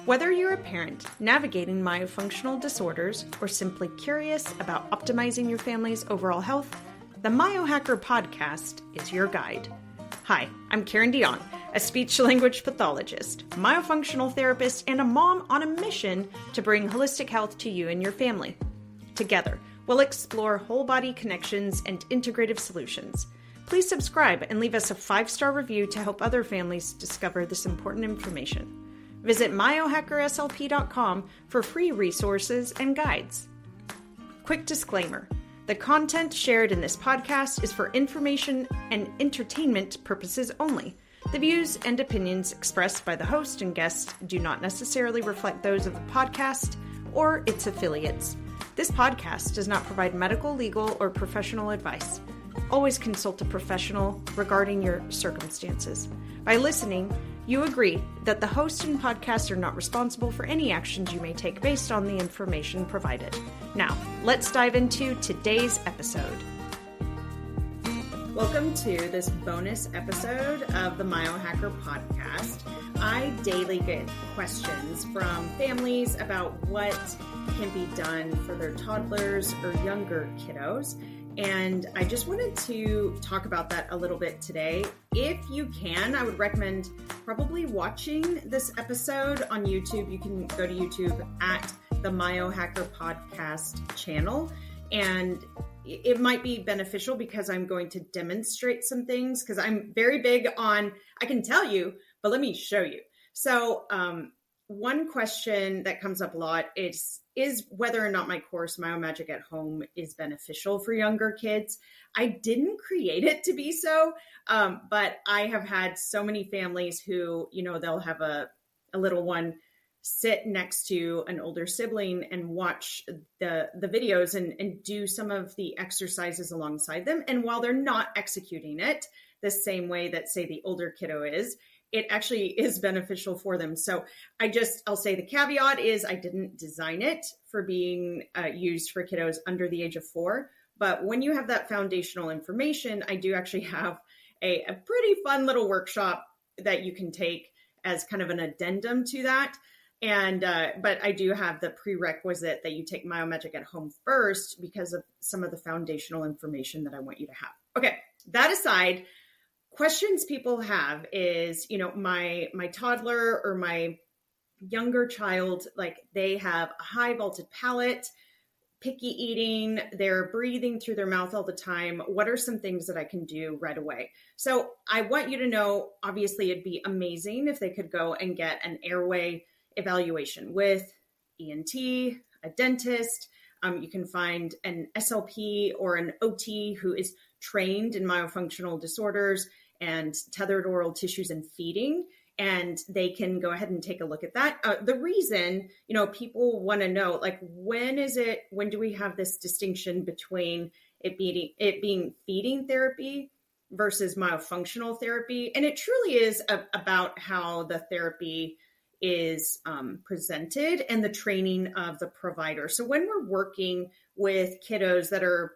Whether you're a parent navigating myofunctional disorders or simply curious about optimizing your family's overall health, the MyoHacker Podcast is your guide. Hi, I'm Karindy Ong, a speech-language pathologist, myofunctional therapist, and a mom on a mission to bring holistic health to you and your family. Together, we'll explore whole-body connections and integrative solutions. Please subscribe and leave us a 5-star review to help other families discover this important information. Visit myohackerslp.com for free resources and guides. Quick disclaimer. The content shared in this podcast is for information and entertainment purposes only. The views and opinions expressed by the host and guests do not necessarily reflect those of the podcast or its affiliates. This podcast does not provide medical, legal, or professional advice. Always consult a professional regarding your circumstances. By listening, you agree that the host and podcast are not responsible for any actions you may take based on the information provided. Now, let's dive into today's episode. Welcome to this bonus episode of the MyoHacker Podcast. I daily get questions from families about what can be done for their toddlers or younger kiddos. And I just wanted to talk about that a little bit today. If you can, I would recommend probably watching this episode on YouTube. You can go to YouTube at the MyoHacker Podcast channel. And it might be beneficial because I'm going to demonstrate some things because I'm very big on, I can tell you, but let me show you. So one question that comes up a lot is whether or not my course, MyoMagic at Home, is beneficial for younger kids. I didn't create it to be so, but I have had so many families who, they'll have a little one sit next to an older sibling and watch the videos and do some of the exercises alongside them. And while they're not executing it the same way that, say, the older kiddo is, it actually is beneficial for them. So I'll say the caveat is I didn't design it for being used for kiddos under the age of 4. But when you have that foundational information, I do actually have a pretty fun little workshop that you can take as kind of an addendum to that. And but I do have the prerequisite that you take MyoMagic at Home first because of some of the foundational information that I want you to have. Okay, that aside, questions people have is, my toddler or my younger child, like they have a high vaulted palate, picky eating, they're breathing through their mouth all the time. What are some things that I can do right away? So I want you to know, obviously it'd be amazing if they could go and get an airway evaluation with ENT, a dentist. You can find an SLP or an OT who is trained in myofunctional disorders and tethered oral tissues and feeding, and they can go ahead and take a look at that. The reason, people want to know, like, when do we have this distinction between it being feeding therapy versus myofunctional therapy? And it truly is about how the therapy is presented and the training of the provider. So when we're working with kiddos that are,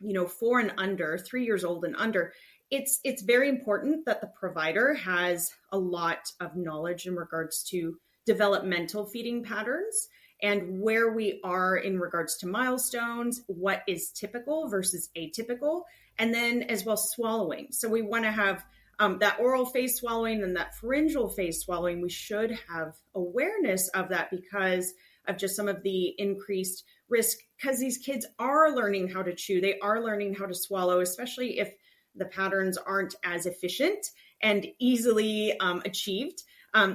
4 and under, 3 years old and under, it's very important that the provider has a lot of knowledge in regards to developmental feeding patterns and where we are in regards to milestones, what is typical versus atypical, and then as well swallowing. So we want to have that oral phase swallowing and that pharyngeal phase swallowing. We should have awareness of that because of just some of the increased risk, because these kids are learning how to chew. They are learning how to swallow, especially if the patterns aren't as efficient and easily achieved.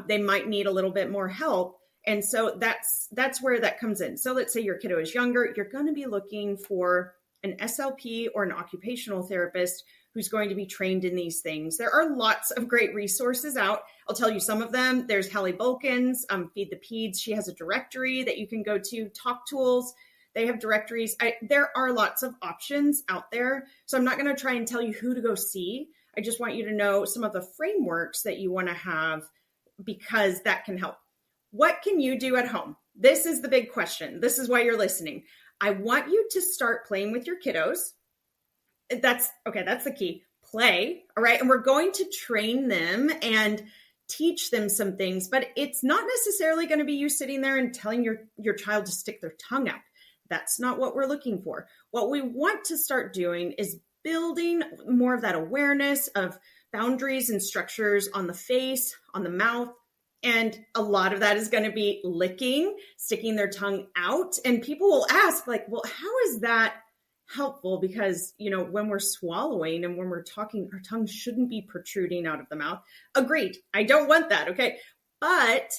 They might need a little bit more help. And so that's where that comes in. So let's say your kiddo is younger, you're going to be looking for an SLP or an occupational therapist who's going to be trained in these things. There are lots of great resources out. I'll tell you some of them. There's Hallie Bulkin's Feed the Peds. She has a directory that you can go to. Talk Tools, they have directories. There are lots of options out there. So I'm not going to try and tell you who to go see. I just want you to know some of the frameworks that you want to have because that can help. What can you do at home? This is the big question. This is why you're listening. I want you to start playing with your kiddos. That's the key. Play. All right. And we're going to train them and teach them some things, but it's not necessarily going to be you sitting there and telling your child to stick their tongue out. That's not what we're looking for. What we want to start doing is building more of that awareness of boundaries and structures on the face, on the mouth. And a lot of that is going to be licking, sticking their tongue out. And people will ask, like, well, how is that helpful? Because, when we're swallowing and when we're talking, our tongue shouldn't be protruding out of the mouth. Agreed. I don't want that. Okay. But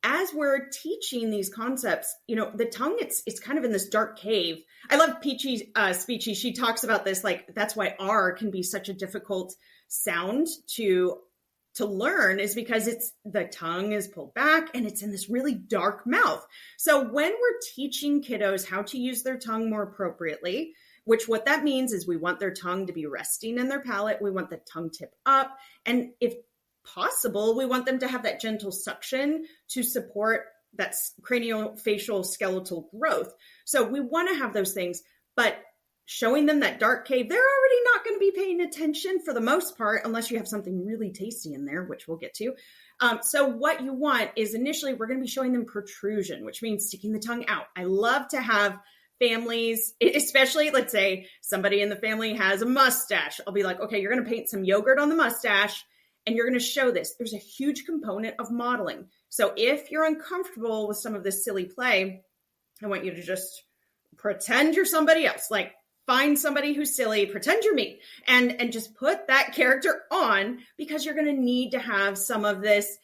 as we're teaching these concepts, the tongue, it's kind of in this dark cave. I love Peachy's speechy. She talks about this, like, that's why R can be such a difficult sound to learn, is because the tongue is pulled back and it's in this really dark mouth. So when we're teaching kiddos how to use their tongue more appropriately, which what that means is we want their tongue to be resting in their palate. We want the tongue tip up. And if possible, we want them to have that gentle suction to support that craniofacial skeletal growth. So we want to have those things, but showing them that dark cave, they're already not going to be paying attention for the most part, unless you have something really tasty in there, which we'll get to. So what you want is initially we're going to be showing them protrusion, which means sticking the tongue out. I love to have families, especially let's say somebody in the family has a mustache. I'll be like, okay, you're going to paint some yogurt on the mustache and you're going to show this. There's a huge component of modeling. So if you're uncomfortable with some of this silly play, I want you to just pretend you're somebody else. Like, find somebody who's silly, pretend you're me, and just put that character on, because you're going to need to have some of this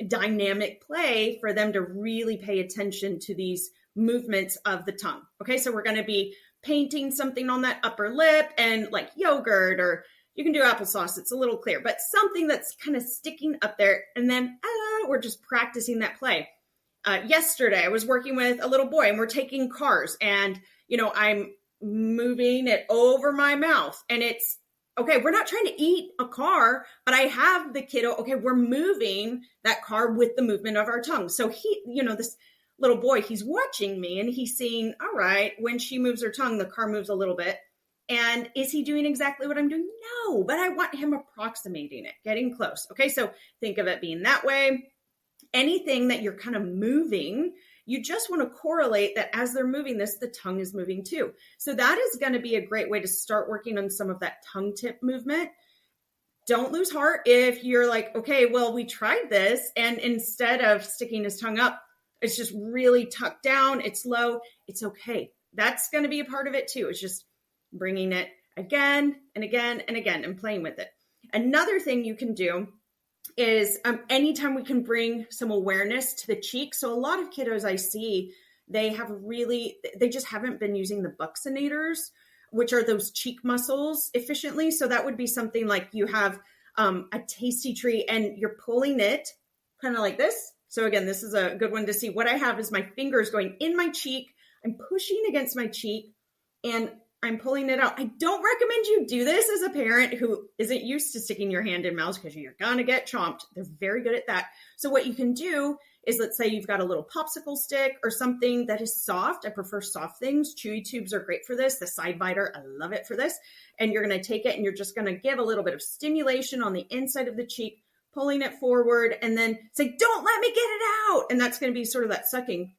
dynamic play for them to really pay attention to these movements of the tongue. Okay, so we're going to be painting something on that upper lip and like yogurt, or you can do applesauce. It's a little clear, but something that's kind of sticking up there. And then we're just practicing that play. Yesterday, I was working with a little boy and we're taking cars, and, I'm moving it over my mouth, and it's okay. We're not trying to eat a car, but I have the kiddo. Okay, we're moving that car with the movement of our tongue. So he, this little boy, he's watching me and he's seeing, all right, when she moves her tongue, the car moves a little bit. And is he doing exactly what I'm doing? No, but I want him approximating it, getting close. Okay, so think of it being that way. Anything that you're kind of moving, you just want to correlate that as they're moving this, the tongue is moving too. So that is going to be a great way to start working on some of that tongue tip movement. Don't lose heart if you're like, okay, well, we tried this, and instead of sticking his tongue up, it's just really tucked down, it's low. It's okay. That's going to be a part of it too. It's just bringing it again and again and again and playing with it. Another thing you can do is anytime we can bring some awareness to the cheek. So a lot of kiddos I see, they just haven't been using the buccinators, which are those cheek muscles efficiently. So that would be something like you have a tasty treat and you're pulling it kind of like this. So again, this is a good one to see. What I have is my fingers going in my cheek. I'm pushing against my cheek and I'm pulling it out. I don't recommend you do this as a parent who isn't used to sticking your hand in mouths, because you're going to get chomped. They're very good at that. So what you can do is, let's say you've got a little popsicle stick or something that is soft. I prefer soft things. Chewy tubes are great for this. The side biter, I love it for this. And you're going to take it and you're just going to give a little bit of stimulation on the inside of the cheek, pulling it forward, and then say, don't let me get it out. And that's going to be sort of that sucking.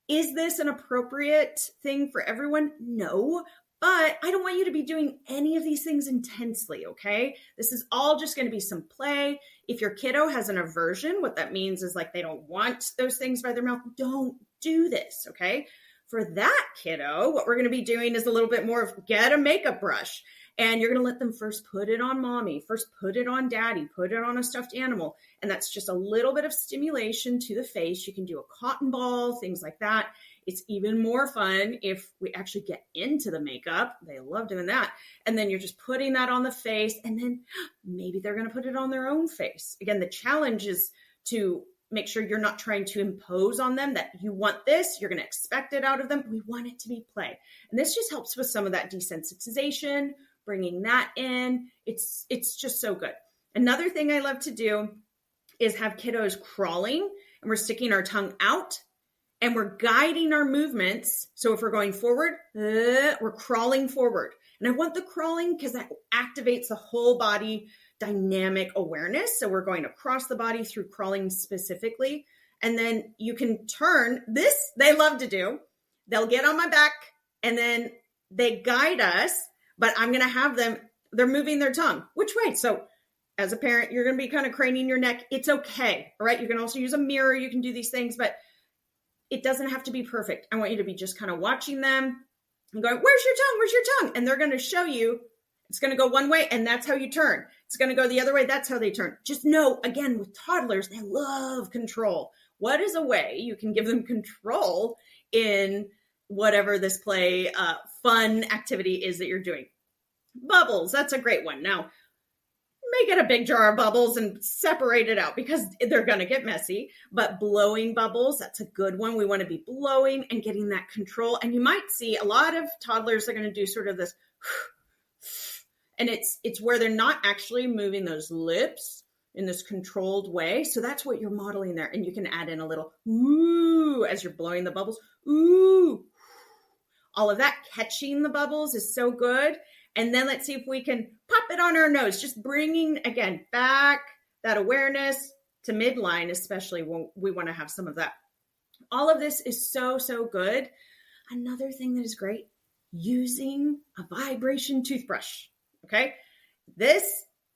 Is this an appropriate thing for everyone? No. But I don't want you to be doing any of these things intensely, okay? This is all just going to be some play. If your kiddo has an aversion, what that means is like they don't want those things by their mouth, don't do this, okay? For that kiddo, what we're going to be doing is a little bit more of get a makeup brush. And you're going to let them first put it on mommy, first put it on daddy, put it on a stuffed animal. And that's just a little bit of stimulation to the face. You can do a cotton ball, things like that. It's even more fun if we actually get into the makeup. They love doing that. And then you're just putting that on the face, and then maybe they're going to put it on their own face. Again, the challenge is to make sure you're not trying to impose on them that you want this, you're going to expect it out of them. We want it to be play. And this just helps with some of that desensitization, bringing that in. It's just so good. Another thing I love to do is have kiddos crawling, and we're sticking our tongue out. And we're guiding our movements. So if we're going forward, we're crawling forward. And I want the crawling because that activates the whole body dynamic awareness. So we're going across the body through crawling specifically. And then you can turn this, they love to do. They'll get on my back and then they guide us, but I'm going to have them, they're moving their tongue. Which way? So as a parent, you're going to be kind of craning your neck. It's okay. All right. You can also use a mirror. You can do these things, but it doesn't have to be perfect. I want you to be just kind of watching them and going, where's your tongue? Where's your tongue? And they're going to show you it's going to go one way and that's how you turn. It's going to go the other way. That's how they turn. Just know, again, with toddlers, they love control. What is a way you can give them control in whatever this play, fun activity is that you're doing? Bubbles. That's a great one. Now, make it a big jar of bubbles and separate it out because they're going to get messy. But blowing bubbles, that's a good one. We want to be blowing and getting that control. And you might see a lot of toddlers are going to do sort of this, and it's where they're not actually moving those lips in this controlled way. So that's what you're modeling there. And you can add in a little ooh as you're blowing the bubbles. Ooh. All of that, catching the bubbles is so good. And then let's see if we can pop it on our nose, just bringing, again, back that awareness to midline, especially when we want to have some of that. All of this is so, so good. Another thing that is great, using a vibration toothbrush, okay? This,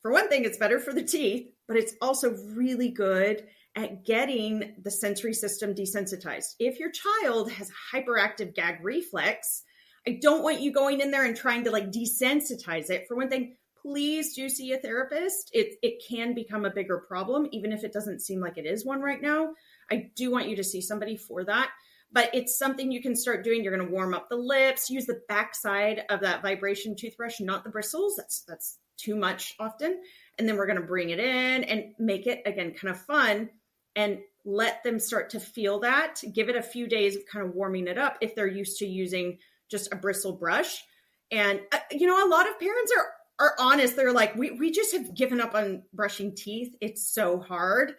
for one thing, it's better for the teeth, but it's also really good at getting the sensory system desensitized. If your child has a hyperactive gag reflex, I don't want you going in there and trying to like desensitize it. For one thing, please do see a therapist. It can become a bigger problem, even if it doesn't seem like it is one right now. I do want you to see somebody for that, but it's something you can start doing. You're going to warm up the lips, use the backside of that vibration toothbrush, not the bristles. That's too much often. And then we're going to bring it in and make it, again, kind of fun and let them start to feel that. Give it a few days of kind of warming it up if they're used to using just a bristle brush. And, a lot of parents are honest. They're like, we just have given up on brushing teeth. It's so hard.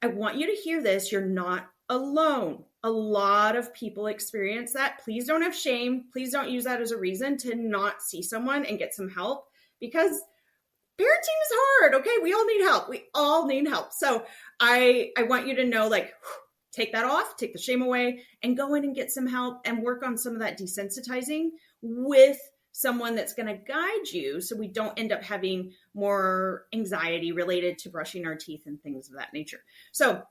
I want you to hear this. You're not alone. A lot of people experience that. Please don't have shame. Please don't use that as a reason to not see someone and get some help, because parenting is hard. Okay. We all need help. We all need help. So I want you to know, like, take that off, take the shame away, and go in and get some help and work on some of that desensitizing with someone that's going to guide you so we don't end up having more anxiety related to brushing our teeth and things of that nature. So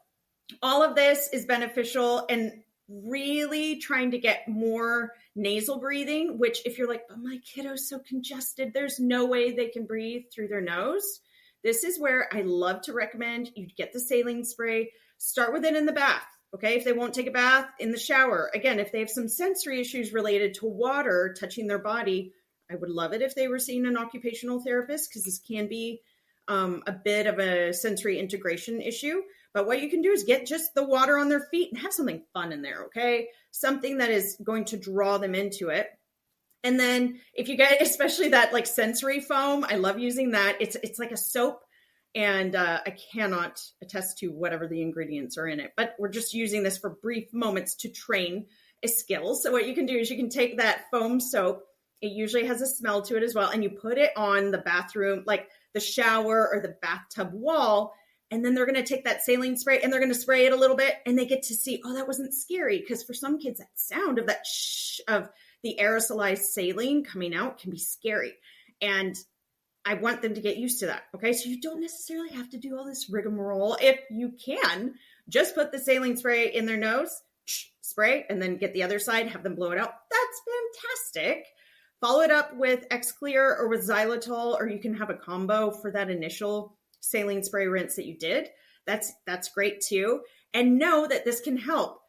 all of this is beneficial, and really trying to get more nasal breathing, which if you're like, but my kiddo's so congested, there's no way they can breathe through their nose. This is where I love to recommend you get the saline spray. Start with it in the bath, okay? If they won't take a bath, in the shower. Again, if they have some sensory issues related to water touching their body, I would love it if they were seeing an occupational therapist, because this can be a bit of a sensory integration issue. But what you can do is get just the water on their feet and have something fun in there, okay? Something that is going to draw them into it. And then if you get, especially that like sensory foam, I love using that. It's like a soap. And I cannot attest to whatever the ingredients are in it, but we're just using this for brief moments to train a skill. So what you can do is you can take that foam soap. It usually has a smell to it as well. And you put it on the bathroom, like the shower or the bathtub wall. And then they're going to take that saline spray and they're going to spray it a little bit. And they get to see, oh, that wasn't scary. Because for some kids, that sound of that shh of the aerosolized saline coming out can be scary. And I want them to get used to that. Okay. So you don't necessarily have to do all this rigmarole. If you can, just put the saline spray in their nose, spray, and then get the other side, have them blow it out. That's fantastic. Follow it up with X-Clear or with xylitol, or you can have a combo for that initial saline spray rinse that you did. That's great too. And know that this can help.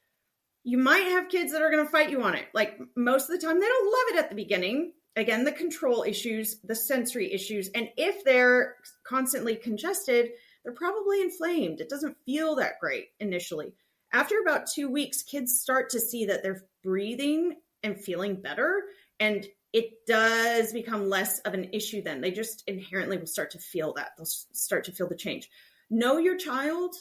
You might have kids that are going to fight you on it. Like most of the time, they don't love it at the beginning. Again, the control issues, the sensory issues. And if they're constantly congested, they're probably inflamed. It doesn't feel that great initially. After about 2 weeks, kids start to see that they're breathing and feeling better. And it does become less of an issue then. They just inherently will start to feel that. They'll start to feel the change. Know your child.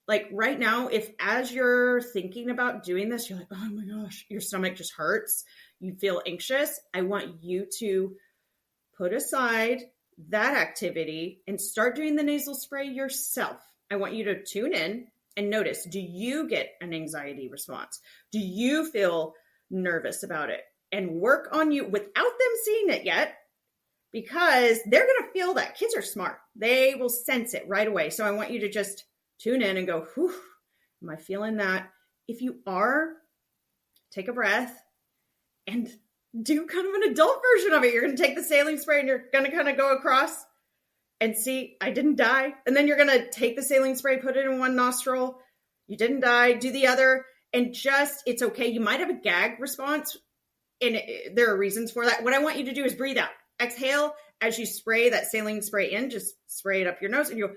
Like right now, if as you're thinking about doing this, you're like, oh my gosh, your stomach just hurts, you feel anxious, I want you to put aside that activity and start doing the nasal spray yourself. I want you to tune in and notice, do you get an anxiety response? Do you feel nervous about it? And work on you without them seeing it yet, because they're going to feel that. Kids are smart. They will sense it right away. So I want you to just tune in and go, whew, am I feeling that? If you are, take a breath and do kind of an adult version of it. You're going to take the saline spray and you're going to kind of go across and see, I didn't die. And then you're going to take the saline spray, put it in one nostril. You didn't die. Do the other. And just, it's okay. You might have a gag response, and there are reasons for that. What I want you to do is breathe out. Exhale as you spray that saline spray in. Just spray it up your nose and you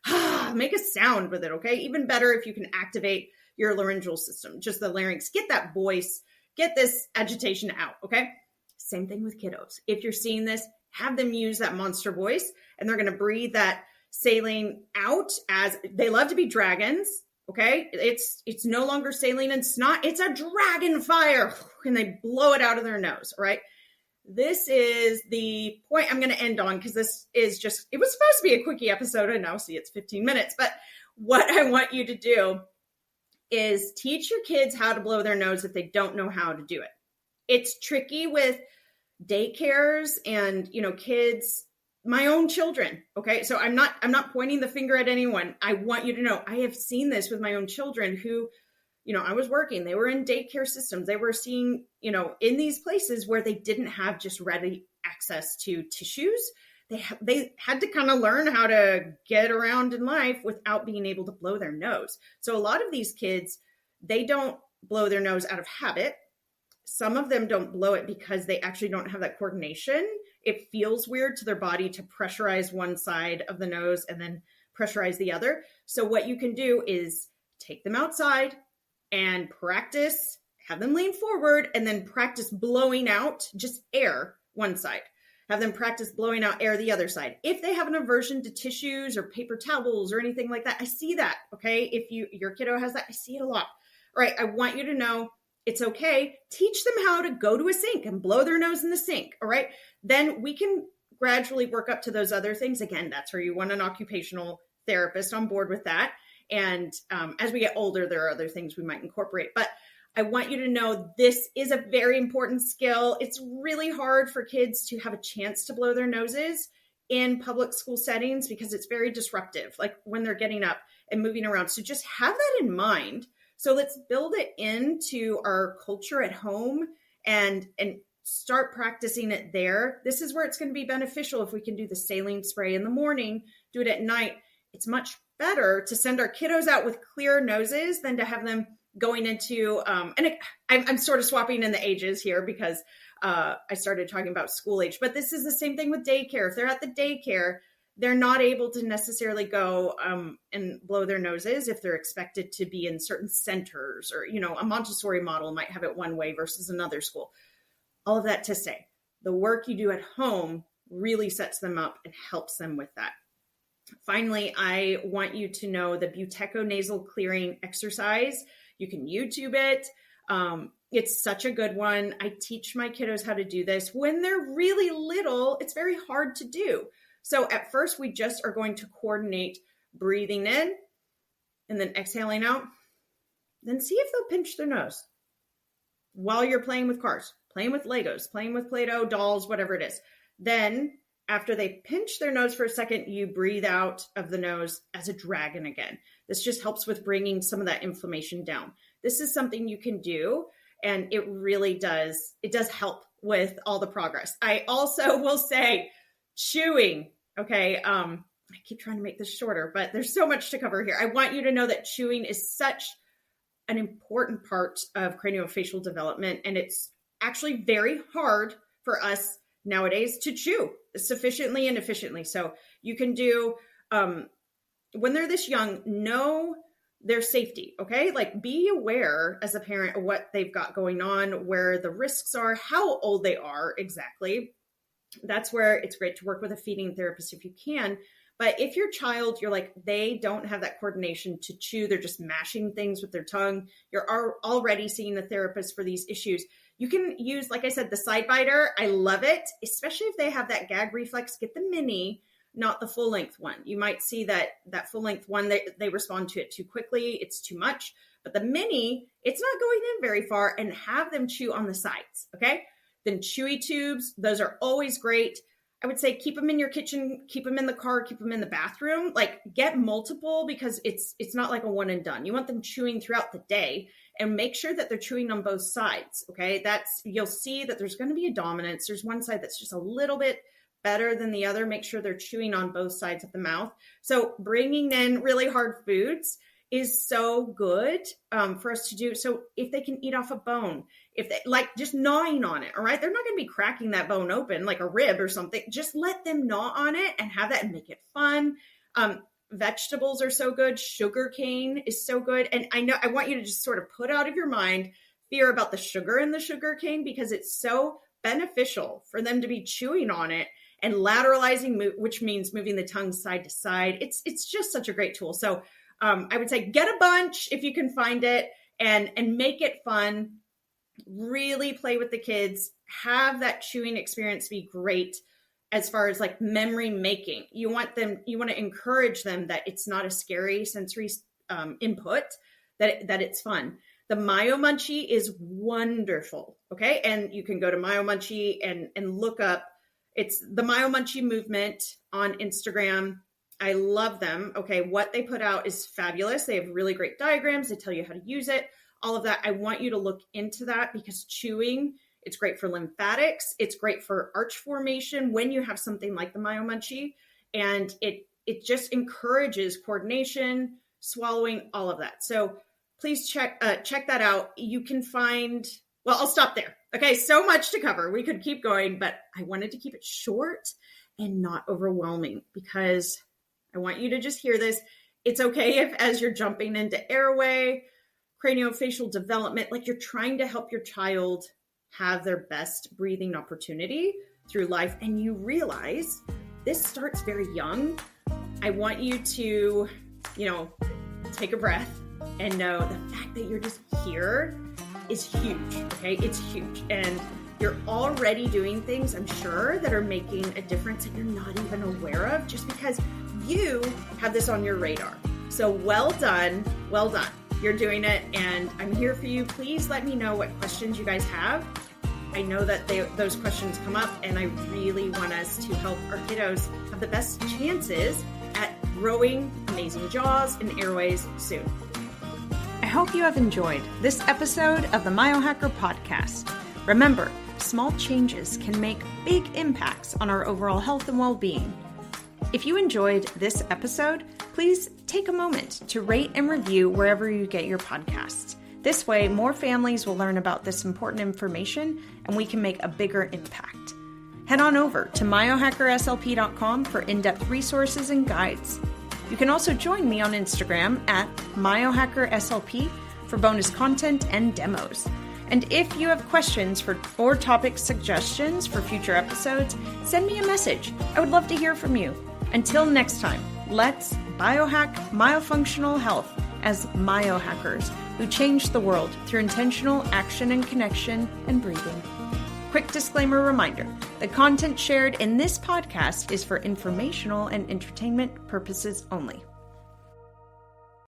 go, make a sound with it, okay? Even better if you can activate your laryngeal system, just the larynx. Get that voice, get this agitation out, okay? Same thing with kiddos. If you're seeing this, have them use that monster voice, and they're going to breathe that saline out as they love to be dragons, okay? It's no longer saline and snot. It's a dragon fire, and they blow it out of their nose, all right? This is the point I'm going to end on, because this is just, it was supposed to be a quickie episode. I know, see, it's 15 minutes, but what I want you to do is teach your kids how to blow their nose if they don't know how to do it. It's tricky with daycares and, kids, my own children. Okay. So I'm not pointing the finger at anyone. I want you to know, I have seen this with my own children who, I was working, they were in daycare systems. They were seeing, in these places where they didn't have just ready access to tissues. They had to kind of learn how to get around in life without being able to blow their nose. So a lot of these kids, they don't blow their nose out of habit. Some of them don't blow it because they actually don't have that coordination. It feels weird to their body to pressurize one side of the nose and then pressurize the other. So what you can do is take them outside and practice, have them lean forward, and then practice blowing out just air one side. Have them practice blowing out air the other side. If they have an aversion to tissues or paper towels or anything like that, I see that, okay? If your kiddo has that, I see it a lot. All right, I want you to know it's okay. Teach them how to go to a sink and blow their nose in the sink, all right? Then we can gradually work up to those other things. Again, that's where you want an occupational therapist on board with that. And as we get older, there are other things we might incorporate. But I want you to know this is a very important skill. It's really hard for kids to have a chance to blow their noses in public school settings because it's very disruptive, like when they're getting up and moving around. So just have that in mind. So let's build it into our culture at home and start practicing it there. This is where it's going to be beneficial if we can do the saline spray in the morning, do it at night. It's much better to send our kiddos out with clear noses than to have them going into, I'm sort of swapping in the ages here because I started talking about school age, but this is the same thing with daycare. If they're at the daycare, they're not able to necessarily go and blow their noses if they're expected to be in certain centers, or, a Montessori model might have it one way versus another school. All of that to say, the work you do at home really sets them up and helps them with that. Finally, I want you to know the buteco-nasal clearing exercise. You can YouTube it. It's such a good one. I teach my kiddos how to do this. When they're really little, it's very hard to do. So at first, we just are going to coordinate breathing in and then exhaling out. Then see if they'll pinch their nose while you're playing with cars, playing with Legos, playing with Play-Doh, dolls, whatever it is. Then after they pinch their nose for a second, you breathe out of the nose as a dragon again. This just helps with bringing some of that inflammation down. This is something you can do, and it really does. It does help with all the progress. I also will say chewing. Okay. I keep trying to make this shorter, but there's so much to cover here. I want you to know that chewing is such an important part of craniofacial development, and it's actually very hard for us nowadays to chew sufficiently and efficiently. So you can do, when they're this young, know their safety, okay? Like, be aware as a parent of what they've got going on, where the risks are, how old they are exactly. That's where it's great to work with a feeding therapist if you can. But if your child, you're like, they don't have that coordination to chew, they're just mashing things with their tongue, you're already seeing a therapist for these issues, You can use, like I said, the side biter. I love it, especially if they have that gag reflex. Get the mini, not the full length one. You might see that full length one, they respond to it too quickly. It's too much. But the mini, it's not going in very far, and have them chew on the sides. Okay. Then chewy tubes. Those are always great. I would say keep them in your kitchen, keep them in the car, keep them in the bathroom, like get multiple, because it's not like a one and done. You want them chewing throughout the day, and make sure that they're chewing on both sides. Okay. You'll see that there's going to be a dominance. There's one side that's just a little bit better than the other. Make sure they're chewing on both sides of the mouth. So bringing in really hard foods is so good for us to do. So if they can eat off a bone, if they like just gnawing on it, all right, they're not going to be cracking that bone open like a rib or something. Just let them gnaw on it and have that and make it fun. Vegetables are so good. Sugar cane is so good. And I want you to just sort of put out of your mind fear about the sugar in the sugar cane, because it's so beneficial for them to be chewing on it and lateralizing, which means moving the tongue side to side. It's just such a great tool. So I would say get a bunch if you can find it, and make it fun. Really play with the kids. Have that chewing experience be great as far as like memory making. You want to encourage them that it's not a scary sensory input, that it's fun. The Myo Munchie is wonderful. Okay. And you can go to Myo Munchie and look up, it's the Myo Munchie movement on Instagram. I love them. Okay. What they put out is fabulous. They have really great diagrams. They tell you how to use it, all of that. I want you to look into that, because chewing, it's great for lymphatics. It's great for arch formation when you have something like the Myo Munchie, and it just encourages coordination, swallowing, all of that. So please check that out. You can find, well, I'll stop there. Okay. So much to cover. We could keep going, but I wanted to keep it short and not overwhelming, because I want you to just hear this. It's okay if, as you're jumping into Airway, craniofacial development, like you're trying to help your child have their best breathing opportunity through life, and you realize this starts very young. I want you to, take a breath and know the fact that you're just here is huge. Okay. It's huge. And you're already doing things, I'm sure, that are making a difference that you're not even aware of, just because you have this on your radar. So well done. Well done. You're doing it, and I'm here for you. Please let me know what questions you guys have. I know that those questions come up, and I really want us to help our kiddos have the best chances at growing amazing jaws and airways soon. I hope you have enjoyed this episode of the MyoHacker Podcast. Remember, small changes can make big impacts on our overall health and well-being. If you enjoyed this episode, please take a moment to rate and review wherever you get your podcasts. This way, more families will learn about this important information, and we can make a bigger impact. Head on over to myohackerslp.com for in-depth resources and guides. You can also join me on Instagram at MyoHackerSLP for bonus content and demos. And if you have questions or topic suggestions for future episodes, send me a message. I would love to hear from you. Until next time, let's biohack myofunctional health as MyoHackers who change the world through intentional action and connection and breathing. Quick disclaimer reminder, the content shared in this podcast is for informational and entertainment purposes only.